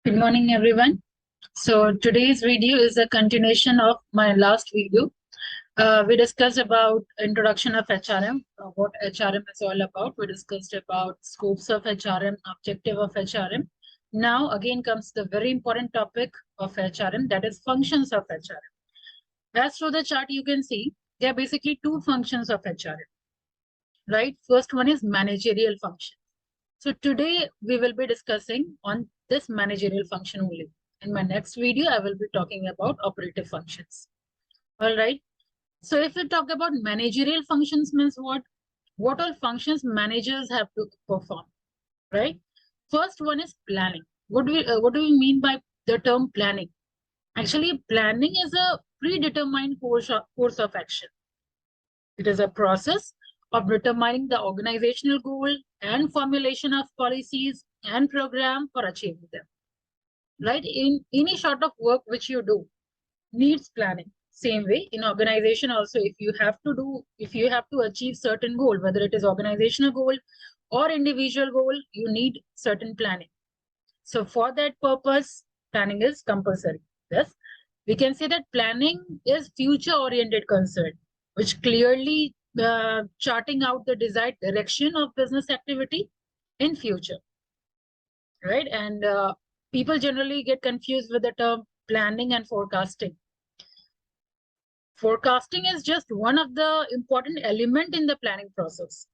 Good morning, everyone. So today's video is a continuation of my last video. We discussed about introduction of HRM, what HRM is all about. We discussed about scopes of HRM, objective of HRM. Now again comes the very important topic of HRM, that is functions of HRM. As through the chart you can see, there are basically two functions of HRM, right? First one is managerial function. So today we will be discussing on this managerial function only. In my next video, I will be talking about operative functions. All right. So if we talk about managerial functions means what? What all functions managers have to perform, right? First one is planning. What do we mean by the term planning? Actually, planning is a predetermined course of action. It is a process of determining the organizational goal and formulation of policies and program for achieving them. Right? In any sort of work which you do needs planning. Same way in organization also, if you have to achieve certain goal, whether it is organizational goal or individual goal, you need certain planning. So for that purpose, planning is compulsory. Yes, we can say that planning is future-oriented concern, which clearly charting out the desired direction of business activity in future, right? And people generally get confused with the term planning and forecasting. Forecasting is just one of the important element in the planning process,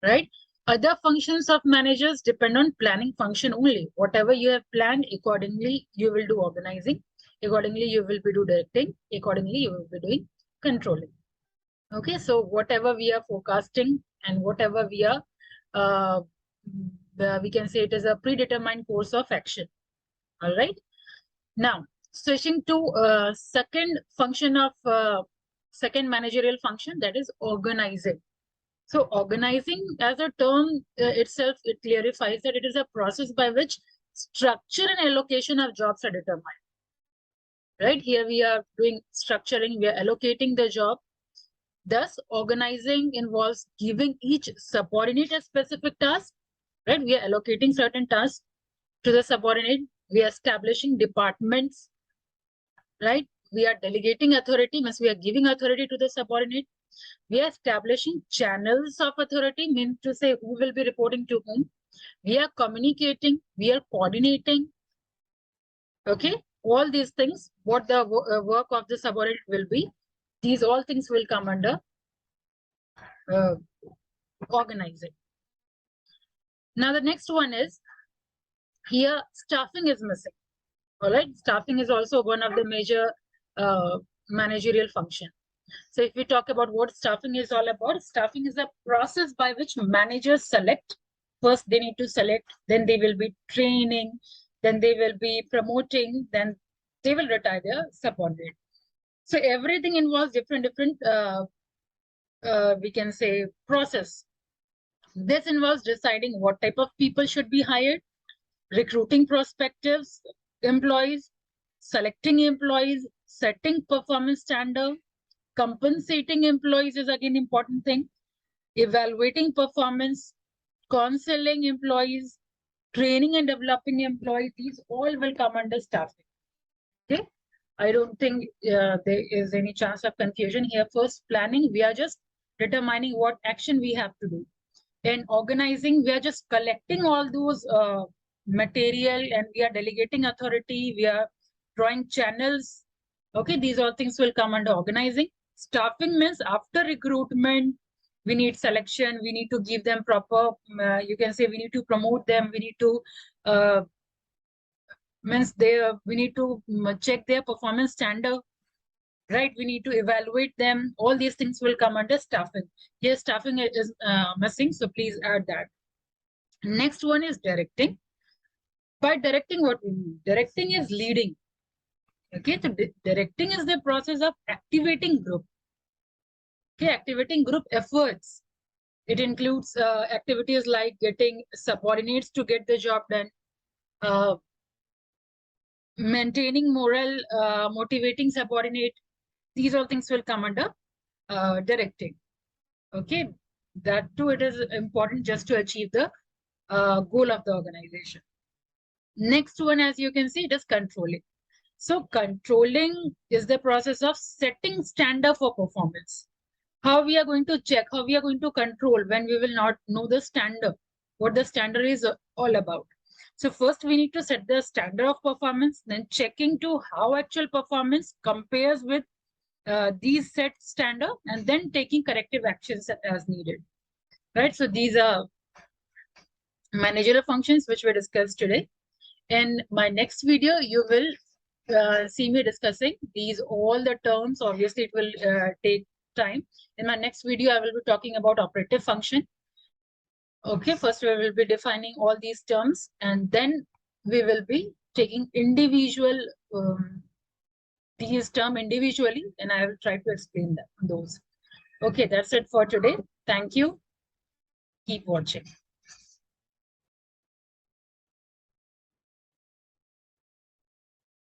right? Other functions of managers depend on planning function only. Whatever you have planned, accordingly, you will do organizing. Accordingly, you will be do directing. Accordingly, you will be doing controlling. Okay, so whatever we are forecasting and whatever we are, we can say it is a predetermined course of action. All right. Now, switching to second function of second managerial function, that is organizing. So organizing as a term itself, it clarifies that it is a process by which structure and allocation of jobs are determined. Right? Here we are doing structuring, we are allocating the job. Thus, organizing involves giving each subordinate a specific task. Right? We are allocating certain tasks to the subordinate. We are establishing departments. Right? We are delegating authority, means we are giving authority to the subordinate. We are establishing channels of authority, means to say who will be reporting to whom. We are communicating, we are coordinating. Okay, all these things, what the work of the subordinate will be, these all things will come under organizing. Now the next one is, here staffing is missing. All right, staffing is also one of the major managerial function. So if we talk about what staffing is all about, staffing is a process by which managers select. First, they need to select, then they will be training, then they will be promoting, then they will retire their subordinate. So everything involves different we can say process. This involves deciding what type of people should be hired, recruiting prospectives, employees, selecting employees, setting performance standard, compensating employees is again important thing, evaluating performance, counseling employees, training and developing employees. These all will come under staffing. Okay, I don't think there is any chance of confusion here. First, planning, we are just determining what action we have to do. In organizing, we are just collecting all those material and we are delegating authority. We are drawing channels. Okay, these all things will come under organizing. Staffing means after recruitment, we need selection. We need to give them proper, you can say we need to promote them. We need to, we need to check their performance standard. Right, we need to evaluate them. All these things will come under staffing. Here, staffing is missing, so please add that. Next one is directing. By directing, what we mean? Directing is leading. Okay, so directing is the process of activating group. Okay, activating group efforts. It includes activities like getting subordinates to get the job done, maintaining morale, motivating subordinate. These all things will come under directing. Okay, that too, it is important just to achieve the goal of the organization. Next one, as you can see, it is controlling. So controlling is the process of setting standard for performance. How we are going to check, how we are going to control when we will not know the standard, what the standard is all about. So first we need to set the standard of performance, then checking to how actual performance compares with these set standard, and then taking corrective actions as needed. Right. So these are managerial functions which we discussed today. In my next video, you will see me discussing these all the terms. Obviously, it will take time. In my next video, I will be talking about operative function. Okay, first we will be defining all these terms, and then we will be taking individual these terms individually, and I will try to explain those. Okay, that's it for today. Thank you. Keep watching.